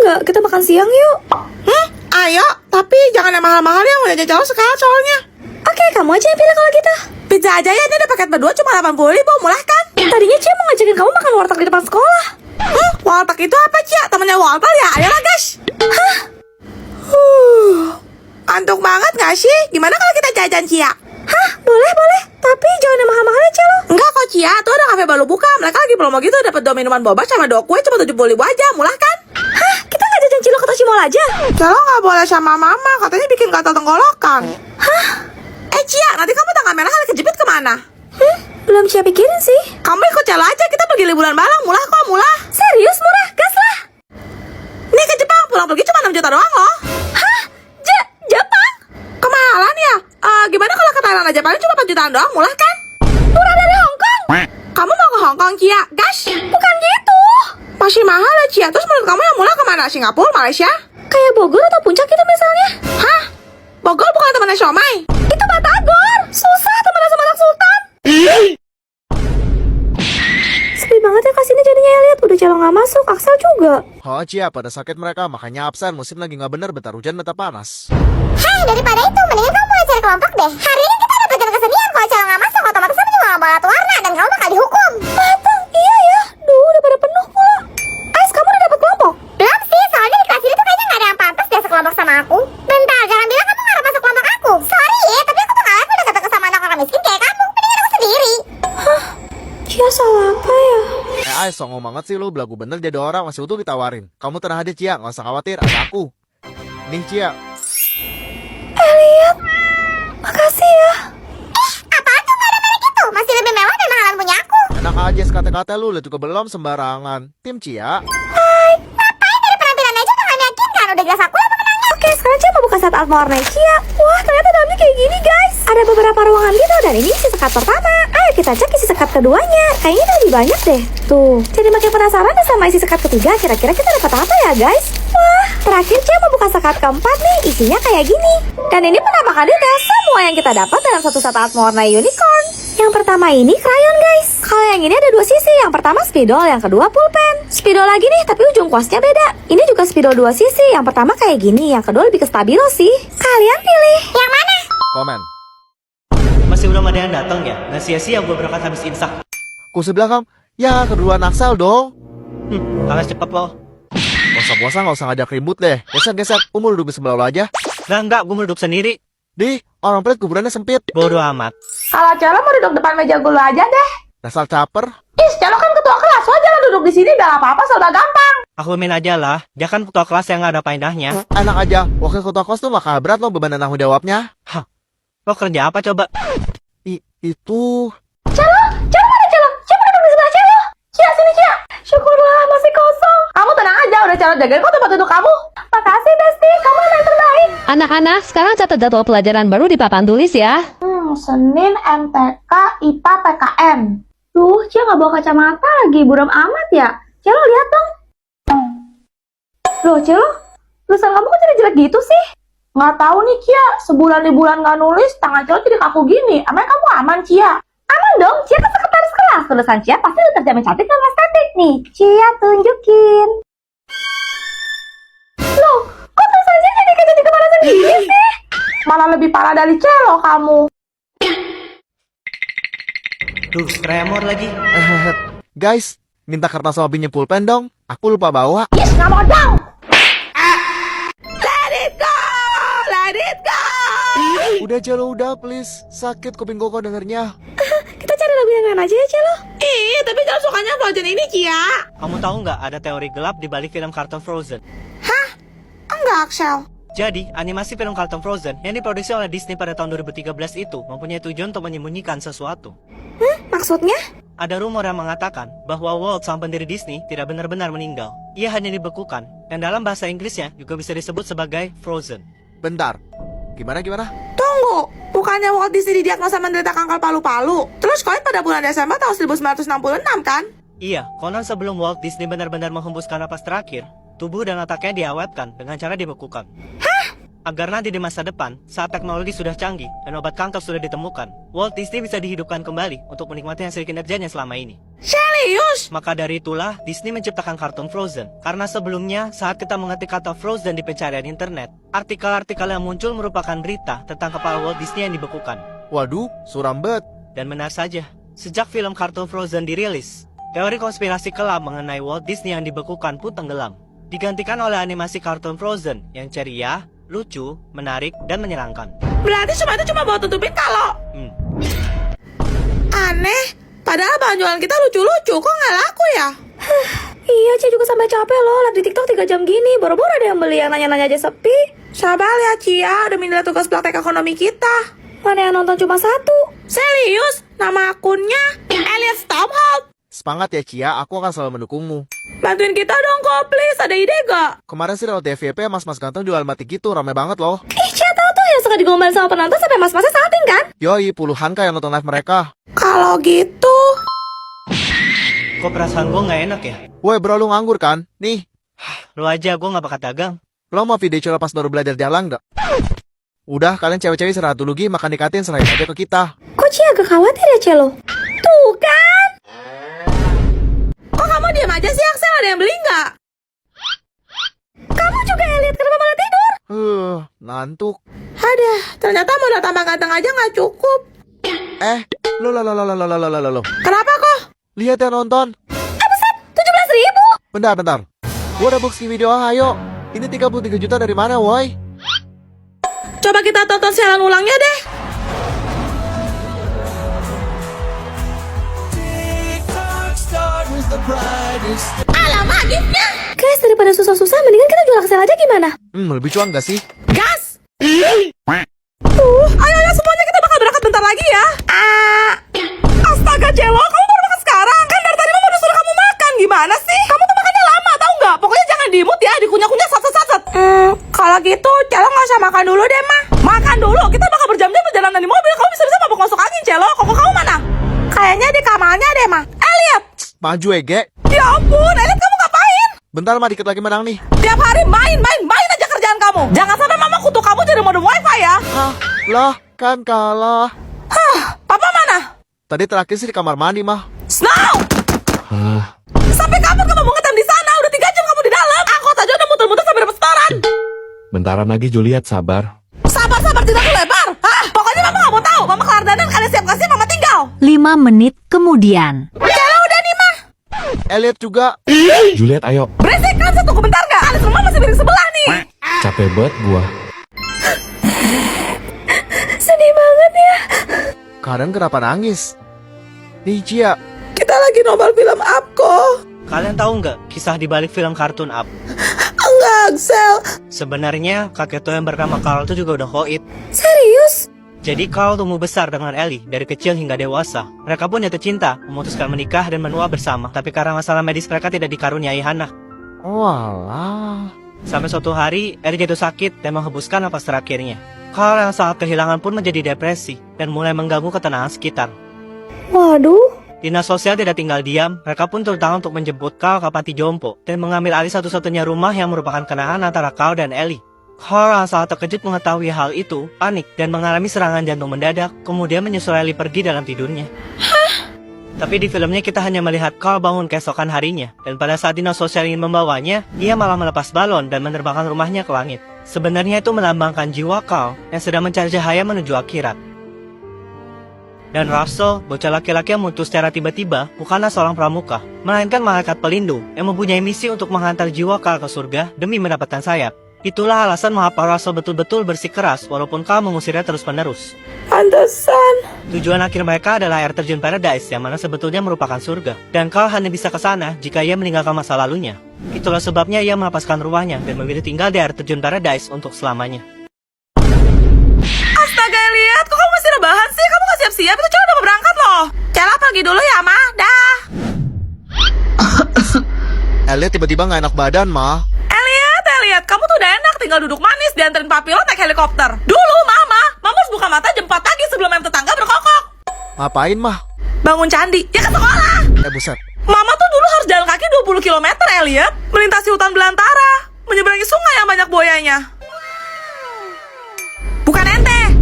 nggak? Kita makan siang yuk. Ayo, tapi jangan yang mahal-mahal ya, mau jajan jauh sekali soalnya. Oke, kamu aja yang pilih kalau gitu. Pizza aja ya, ini ada paket berdua cuma 80.000, murah kan? Tadinya Cia mau ngajakin kamu makan warteg di depan sekolah. Warteg itu apa, Cia? Temennya Walter ya? Ayolah, guys. Antuk banget gak sih? Gimana kalau kita jajan, Cia? Boleh. Tapi jangan yang mahal-mahal ya, Cia lo. Enggak kok, Cia. Tuh ada kafe baru buka. Mereka lagi promo gitu, dapat 2 minuman boba sama 2 kue cuma 70.000 aja. Murah kan? Kita nggak jajan cilok ke Toshi Mall aja? Kalau nggak boleh sama mama, katanya bikin gatal tenggorokan. Cia, nanti kamu tanggal merah kali kejepit kemana? Belum Cia pikirin sih. Kamu ikut Celo aja, kita pergi liburan bareng. Murah kok, murah. Serius murah? Gas lah. Ini ke Jepang, pulang pergi cuma 6 juta doang loh. Jepang? Kemahalan ya? Gimana kalau ke Thailand aja paling cuma 4 jutaan doang, murah kan? Murah dari Hong Kong? Kamu mau ke Hong Kong, Cia? Gas? Bukan gitu. Masih mahal ya, Cia? Terus menurut kamu yang murah kemana? Singapura, Malaysia? Kayak Bogor atau Puncak gitu misalnya. Hah? Bogor bukan temannya Siomay? Itu Batagor. Susah temenan sama anak sultan. Sepi banget ya kasini jadinya Elliot. Udah Celo nggak masuk, Axel juga. Oh Cia, pada sakit mereka, makanya absen. Musim lagi nggak bener, bentar hujan, bentar panas. Hai, daripada itu, mendingan kamu mulai cari kelompok deh. Hari ini kita ada pelajaran kesenian. Kalau Celo nggak masuk, otomatis kamu juga nggak boleh alat warna dan kamu bakal dihukum. Iya ya. Udah pada penuh pula. Ais, kamu udah dapet kelompok? Belum sih, soalnya di kelas ini tuh kayaknya nggak ada yang pantas deh sekelompok sama aku. Bentar, jangan bilang kamu nggak masuk kelompok aku. Sorry ya, tapi aku tuh nggak level deket sama anak orang miskin kayak kamu. Mendingan aku sendiri. Cia salah apa ya? Ais, songong banget sih lu, belagu bener jadi orang, masih utuh ditawarin. Kamu tenang aja Cia, nggak usah khawatir, ada aku. Nih Cia. Elliot, makasih ya. Apaan tuh nggak ada merek itu? Masih lebih mewah dan mahalan punya aku. Enak aja sekata-kata lu, lihat juga belum sembarangan. Tim Cia. Ngapain dari penampilan aja udah nggak meyakinkan. Udah jelas aku lah pemenangnya. Oke, sekarang Cia mau buka set art warna Cia. Wah, ternyata dalamnya kayak gini guys. Ada beberapa ruangan gitu dan ini isi sekat pertama. Ayo kita cek isi sekat keduanya. Kayaknya udah lebih banyak deh. Tuh, jadi makin penasaran deh sama isi sekat ketiga. Kira-kira kita dapat apa ya guys? Wah, terakhir Cia mau buka sekat keempat nih. Isinya kayak gini. Dan ini penampakan detail semua yang kita dapat dalam satu set art warna unicorn. Yang pertama ini krayon guys. Kalau yang ini ada 2 sisi. Yang pertama spidol, yang kedua pulpen. Spidol lagi nih, tapi ujung kuasnya beda. Ini juga spidol 2 sisi. Yang pertama kayak gini, yang kedua lebih ke stabilo sih. Kalian pilih Yang mana? Komen. Masih belum ada yang datang ya? Nggak sia-sia gue berangkat habis imsak. Ku sebelah kam. Ya, kedua Naksal dong. Kalah cepet lo. Bosan-bosan nggak usah ngajak ribut deh. Geser-geser, umur duduk di sebelah lo aja. Enggak, gue mau duduk sendiri. Di, orang pelit kuburannya sempit. Bodoh amat. Kalau Celo mau duduk depan meja gulu aja deh. Dasar caper. Celo kan ketua kelas, wajar duduk di sini udah apa-apa, sudah gampang. Aklumin aja lah. Dia kan ketua kelas yang nggak ada faedahnya. Enak aja, wakil ketua kos tuh bakal berat lo beban tanggung jawabnya. Lo kerja apa coba? Itu... Celo mana Celo? Siapa duduk di sebelah Celo? Cia, sini Cia. Syukurlah masih kosong. Kamu tenang aja, udah Celo jagain kok tempat duduk kamu. Makasih Besti, kamu yang terbaik. Anak-anak, sekarang catat jadwal pelajaran baru di papan tulis ya. Senin MTK IPA PKN. Duh, Cia nggak bawa kacamata lagi, buram amat ya. Celo lihat dong. Loh Celo, tulisan kamu kok jadi jelek gitu sih? Nggak tahu nih, Cia. Sebulan liburan nggak nulis, tangan Celo jadi kaku gini. Emang kamu aman, Cia? Aman dong, Cia kan sekretaris kelas. Tulisan Cia pasti udah terjamin cantik dan estetik nih. Cia tunjukin. Loh, kok tulisan Cia jadi kepala sendiri sih? Malah lebih parah dari Celo kamu. Duh, tremor lagi. Guys, minta kertas sama pinjem pulpen dong. Aku lupa bawa. Yes, nggak mau dong. Let it go! Let it go! Udah Celo, udah please. Sakit kuping koko dengernya. Kita cari lagu yang lain aja ya Celo. Tapi Celo sukanya Frozen ini, Cia. Kamu tahu nggak ada teori gelap di balik film kartun Frozen? Enggak, Axel. Jadi, animasi film kartun Frozen yang diproduksi oleh Disney pada tahun 2013 itu mempunyai tujuan untuk menyembunyikan sesuatu. Maksudnya? Ada rumor yang mengatakan bahwa Walt sang pendiri Disney tidak benar-benar meninggal. Ia hanya dibekukan, dan dalam bahasa Inggrisnya juga bisa disebut sebagai Frozen. Bentar. Gimana? Tunggu, bukannya Walt Disney didiagnosa menderita kanker paru-paru? Terus koin pada bulan Desember tahun 1966 kan? Iya, konon sebelum Walt Disney benar-benar menghembuskan napas terakhir, tubuh dan otaknya diawetkan dengan cara dibekukan. Agar nanti di masa depan, saat teknologi sudah canggih dan obat kanker sudah ditemukan, Walt Disney bisa dihidupkan kembali untuk menikmati hasil kinerjanya selama ini. Serius? Maka dari itulah Disney menciptakan kartun Frozen. Karena sebelumnya saat kita mengetik kata Frozen di pencarian internet, artikel-artikel yang muncul merupakan berita tentang kepala Walt Disney yang dibekukan. Waduh, suram bet. Dan benar saja, sejak film kartun Frozen dirilis, teori konspirasi kelam mengenai Walt Disney yang dibekukan pun tenggelam. Digantikan oleh animasi kartun Frozen yang ceria, lucu, menarik, dan menyenangkan. Berarti semua itu cuma buat tutupin kalau... Aneh, padahal bahan jualan kita lucu-lucu, kok nggak laku ya? Iya, Cia juga sampai capek loh. Live di TikTok 3 jam gini. Boro-boro ada yang beli, yang nanya-nanya aja sepi. Sabar ya Cia, udah minta tugas praktek ekonomi kita. Mana yang nonton cuma 1. Serius, nama akunnya Elliot Stophold. Semangat ya Cia, aku akan selalu mendukungmu. Bantuin kita dong kok, please. Ada ide gak? Kemarin sih lewat TVP, mas-mas ganteng jual mati gitu, rame banget loh. Ih, Cia tahu tuh yang suka digombalin sama penonton sampai mas-masnya salting kan? Yoi, puluhan kah yang nonton live mereka. Kalau gitu... Kok perasaan gue nggak enak ya? Woi bro, lu nganggur kan? Nih, Lu aja, gue nggak bakat dagang. lo mau video colo pas baru belajar jalan gak? Udah, kalian cewek-cewek istirahat dulu Gi, makan dikatin serahin aja ke kita. Kok Cia agak khawatir ya, Celo? Tuh kan? Kok kamu diam aja sih, Axel? Ada yang beli nggak? Kamu juga Elliot, kenapa malah tidur? Ngantuk. Aduh, ternyata modal tambah ganteng aja nggak cukup. Lo. Kenapa kok? Lihat yang nonton. 17.000. Bentar. Gua udah book video, ayo. Ini 33 juta dari mana, woi? Coba kita tonton siaran ulangnya deh. Alah, magisnya. Guys, daripada susah-susah, mendingan kita jual Axel aja gimana? Lebih cuan gak sih? Gas! Ayo semuanya kita bakal berangkat bentar lagi ya. Astaga Celo, kamu baru makan sekarang. Kan dari tadi mama udah suruh kamu makan. Gimana sih? Kamu tuh makannya lama, tau nggak? Pokoknya jangan diimut ya, dikunyah-kunyah sat-sat. Kalau gitu Celo nggak usah makan dulu deh, Ma. Makan dulu, kita bakal berjam-jam perjalanan di mobil. Kamu bisa-bisa mabuk masuk angin, Celo. Koko kamu mana? Kayaknya di kamarnya deh, Ma. Elliot! Maju Ege. Ya ampun, Elliot kamu ngapain? Bentar mah dikit lagi menang nih. Tiap hari main aja kerjaan kamu. Jangan sampai mama kutuk kamu jadi modem wifi ya. Lah, kan kalah. Papa mana? Tadi terakhir sih di kamar mandi mah. Snow! Sampai kapan kamu mau ngetem di sana? Udah 3 jam kamu di dalam. Aku aja udah muter-muter sampai dapet setoran. Bentaran lagi Juliet, sabar. Sabar tidak tuh lebar. Pokoknya mama gak mau tahu. Mama kelar dandan, kalian siap kasih, mama tinggal. 5 menit kemudian. Kalau udah nih, Ma. Elliot juga. Juliet, ayo. Berisik kan, tunggu bentar gak? Alis rumah masih piring sebelah nih. Capek banget gua. Sedih banget ya. Kadang kenapa nangis? Nih Cia, Kita lagi nonton film Apko. Kalian tahu nggak kisah di balik film kartun Up? Enggak, Axel. Sebenarnya kakek tua yang bernama Carl itu juga udah koit. Serius? Jadi Carl tumbuh besar dengan Ellie dari kecil hingga dewasa. Mereka pun jatuh cinta, memutuskan menikah dan menua bersama. Tapi karena masalah medis mereka tidak dikaruniai anak. walah. Sampai suatu hari, Ellie jatuh sakit dan menghembuskan napas terakhirnya. Carl yang saat kehilangan pun menjadi depresi dan mulai mengganggu ketenangan sekitar. Waduh. Dinas sosial tidak tinggal diam, mereka pun turun tangan untuk menjemput Carl ke panti jompo dan mengambil alih satu-satunya rumah yang merupakan kenangan antara Carl dan Ellie. Carl yang sangat terkejut mengetahui hal itu, panik dan mengalami serangan jantung mendadak, kemudian menyusul Ellie pergi dalam tidurnya. Tapi di filmnya kita hanya melihat Carl bangun keesokan harinya, dan pada saat dinas sosial ingin membawanya, ia malah melepas balon dan menerbangkan rumahnya ke langit. Sebenarnya itu melambangkan jiwa Carl yang sedang mencari cahaya menuju akhirat. Dan Russell, bocah laki-laki yang muncul secara tiba-tiba, bukanlah seorang pramuka, melainkan malaikat pelindung yang mempunyai misi untuk menghantar jiwa Carl ke surga demi mendapatkan sayap. Itulah alasan mengapa Russell betul-betul bersikeras walaupun Carl mengusirnya terus-menerus. Pantesan. Tujuan akhir mereka adalah air terjun Paradise yang mana sebetulnya merupakan surga. Dan Carl hanya bisa ke sana jika ia meninggalkan masa lalunya. Itulah sebabnya ia melepaskan ruahnya dan memilih tinggal di air terjun Paradise untuk selamanya. Astaga, Elliot, kok kamu masih rebahan sih? Kamu gak siap-siap? Itu cowok udah mau berangkat loh. Cela pergi dulu ya, Ma. Dah. Elliot tiba-tiba gak enak badan mah. Elliot, kamu tuh udah enak tinggal duduk manis dianterin papi lo naik helikopter. Dulu, Mama harus buka mata jam 4 pagi sebelum ayam tetangga berkokok. Ngapain mah? Bangun candi, ya ke sekolah. Buset. Mama tuh dulu harus jalan kaki 20 km, Elliot. Melintasi hutan belantara, menyeberangi sungai yang banyak buayanya.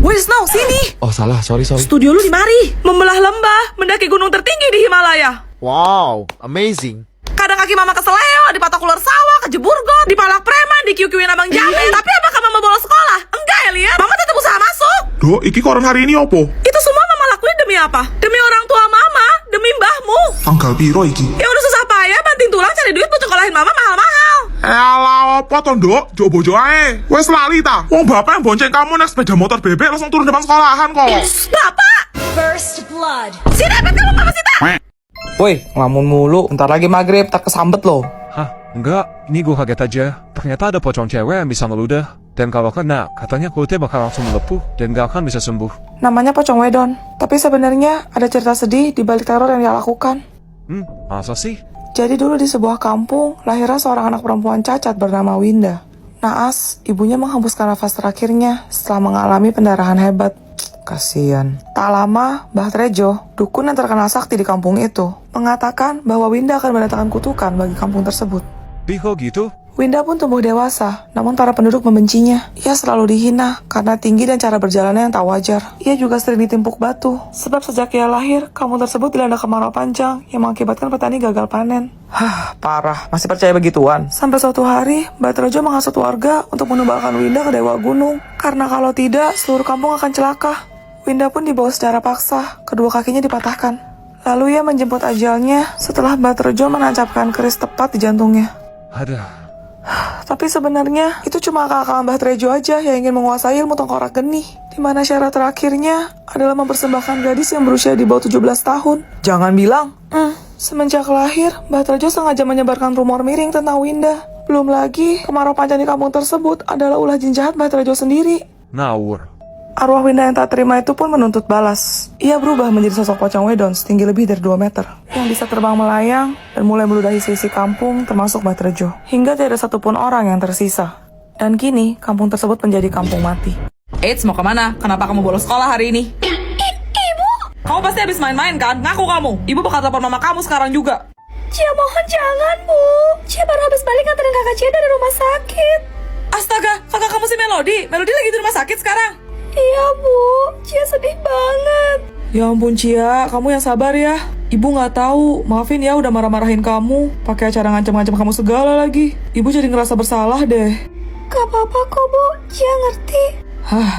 Wisnu, sini. Oh salah, sorry. Studio lu di mari. Membelah lembah, mendaki gunung tertinggi di Himalaya. Wow, amazing. Kadang kaki mama keseleo, dipatok ular sawah, kejebur got, dipalak preman, dikiu-kiuin abang jamin. Tapi apakah mama bolos sekolah? Enggak ya, lihat. Mama tetap usaha masuk. Dok, iki koran hari ini opo? Itu semua mama lakuin demi apa? Demi orang tua mama, demi mbahmu. Tanggal piro iki? Ya udah susah payah banting tulang cari duit buat sekolahin mama mahal-mahal. Elah, apa to, Dok? Jok bojo ae. Wes lali ta. Wong bapak yang bonceng kamu naik sepeda motor bebek langsung turun depan sekolahan kok. Bapak! Si Debet kamu apa sih, tak? Woi, ngelamun mulu. Bentar lagi maghrib, tak kesambet loh. Hah? Enggak, ini gue kaget aja. Ternyata ada pocong cewek yang bisa ngeludah. Dan kalau kena, katanya kulitnya bakal langsung melepuh dan gak akan bisa sembuh. Namanya pocong wedon. Tapi sebenarnya ada cerita sedih di balik teror yang dia lakukan. Masa sih? Jadi dulu di sebuah kampung, lahirnya seorang anak perempuan cacat bernama Winda. Naas, ibunya menghembuskan nafas terakhirnya setelah mengalami pendarahan hebat. Kasian. Tak lama, Mbah Trejo, dukun yang terkenal sakti di kampung itu, mengatakan bahwa Winda akan mendatangkan kutukan bagi kampung tersebut. Biko gitu? Winda pun tumbuh dewasa, namun para penduduk membencinya. Ia selalu dihina karena tinggi dan cara berjalannya yang tak wajar. Ia juga sering ditimpuk batu, sebab sejak ia lahir, kampung tersebut dilanda kemarau panjang yang mengakibatkan petani gagal panen. Parah, masih percaya begituan? Sampai suatu hari, Mbak Trejo menghasut warga untuk menumbangkan Winda ke Dewa Gunung. Karena kalau tidak, seluruh kampung akan celaka. Winda pun dibawa secara paksa, kedua kakinya dipatahkan. Lalu ia menjemput ajalnya setelah Mbak Trejo menancapkan keris tepat di jantungnya. Ada. Tapi sebenarnya itu cuma akal-akalan Mbah Trejo aja yang ingin menguasai ilmu tengkorak geni, di mana syarat terakhirnya adalah mempersembahkan gadis yang berusia di bawah 17 tahun. Jangan bilang. Semenjak lahir, Mbah Trejo sengaja menyebarkan rumor miring tentang Winda. Belum lagi, kemarau panjang di kampung tersebut adalah ulah jin jahat Mbah Trejo sendiri. Ngawur. Arwah Winda yang tak terima itu pun menuntut balas. Ia berubah menjadi sosok pocong wedon setinggi lebih dari 2 meter, yang bisa terbang melayang dan mulai meludahi sisi kampung termasuk Mbah Trejo, hingga tidak ada satupun orang yang tersisa. Dan kini, kampung tersebut menjadi kampung mati. Eits, mau kemana? Kenapa kamu bolos sekolah hari ini? Ibu! Kamu pasti habis main-main kan? Ngaku kamu. Ibu bakal telepon mama kamu sekarang juga. Cia mohon jangan, Bu. Cia baru habis balik nganterin kakak Cia dari rumah sakit. Astaga, kakak kamu si Melody. Melody lagi di rumah sakit sekarang. Iya, Bu. Cia sedih banget. Ya ampun Cia, kamu yang sabar ya. Ibu nggak tahu, maafin ya udah marah-marahin kamu, pakai acara ngancam-ngancam kamu segala lagi. Ibu jadi ngerasa bersalah deh. Gak apa-apa kok, Bu. Cia ngerti.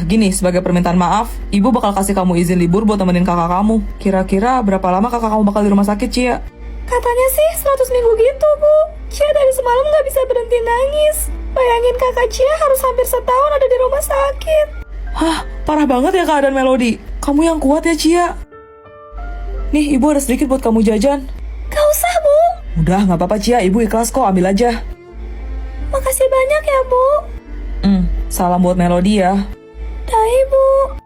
Gini, sebagai permintaan maaf, ibu bakal kasih kamu izin libur buat temenin kakak kamu. Kira-kira berapa lama kakak kamu bakal di rumah sakit, Cia? Katanya sih 100 minggu gitu, Bu. Cia dari semalam gak bisa berhenti nangis. Bayangin kakak Cia harus hampir setahun ada di rumah sakit. Parah banget ya keadaan Melody. Kamu yang kuat ya, Cia. Nih, ibu ada sedikit buat kamu jajan. Gak usah, Bu. Udah, gak apa-apa Cia, ibu ikhlas kok, ambil aja. Makasih banyak ya, Bu. Salam buat Melody ya. Dai, Bu.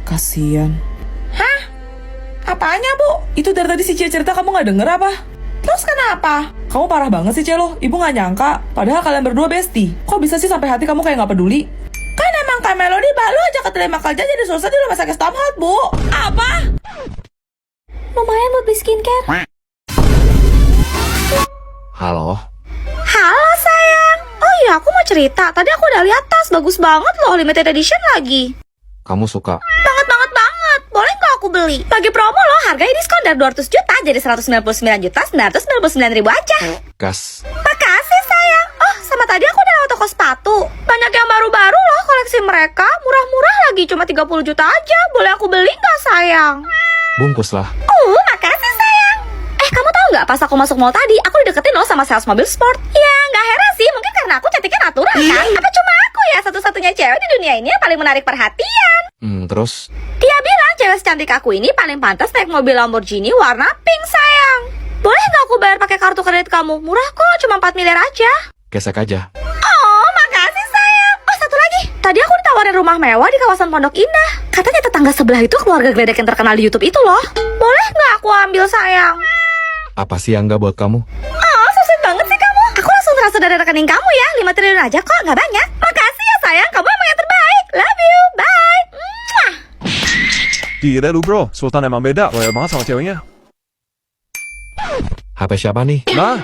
Kasian. Apanya, Bu? Itu dari tadi si Cia cerita kamu gak denger apa? Terus kenapa? Kamu parah banget sih, Cia loh. Ibu gak nyangka. Padahal kalian berdua bestie. Kok bisa sih sampai hati kamu kayak gak peduli? Kan emang Kak Melody baru aja keterima kerja jadi susah di rumah sakit Stamford, Bu. Apa? Lumayan buat beli skincare. Halo? Halo, sayang. Oh iya, aku mau cerita. Tadi aku udah lihat tas. Bagus banget loh, limited edition lagi. Kamu suka? Banget. Boleh nggak aku beli? Lagi promo loh, harganya diskon dari 200 juta jadi 199.999.000 aja. Gas. Makasih sayang. Oh, sama tadi aku udah lewat toko sepatu. Banyak yang baru-baru loh koleksi mereka. Murah-murah lagi, cuma 30 juta aja. Boleh aku beli nggak sayang? Bungkus lah. Makasih sayang. Kamu tahu nggak pas aku masuk mall tadi, aku dideketin loh sama sales mobil sport. Ya, nggak heran sih, mungkin karena aku cantiknya natural kan? Apa cuma aku ya satu-satunya cewek di dunia ini yang paling menarik perhatian? Terus? Dia bilang cewek secantik aku ini paling pantas naik mobil Lamborghini warna pink sayang. Boleh nggak aku bayar pakai kartu kredit kamu? Murah kok, cuma 4 miliar aja. Gesek aja. Oh, makasih sayang. Oh, satu lagi. Tadi aku ditawarin rumah mewah di kawasan Pondok Indah. Katanya tetangga sebelah itu keluarga geledek yang terkenal di YouTube itu loh. Boleh nggak aku ambil sayang? Apa sih yang nggak buat kamu? Oh, so sweet banget sih kamu. Aku langsung transfer dari rekening kamu ya. 5 triliun aja kok, nggak banyak. Makasih ya sayang, kamu emang yang terbaik. Love you, bye. Mwah. Gila lu bro, Sultan emang beda, loyal banget sama ceweknya. HP siapa nih? Nah,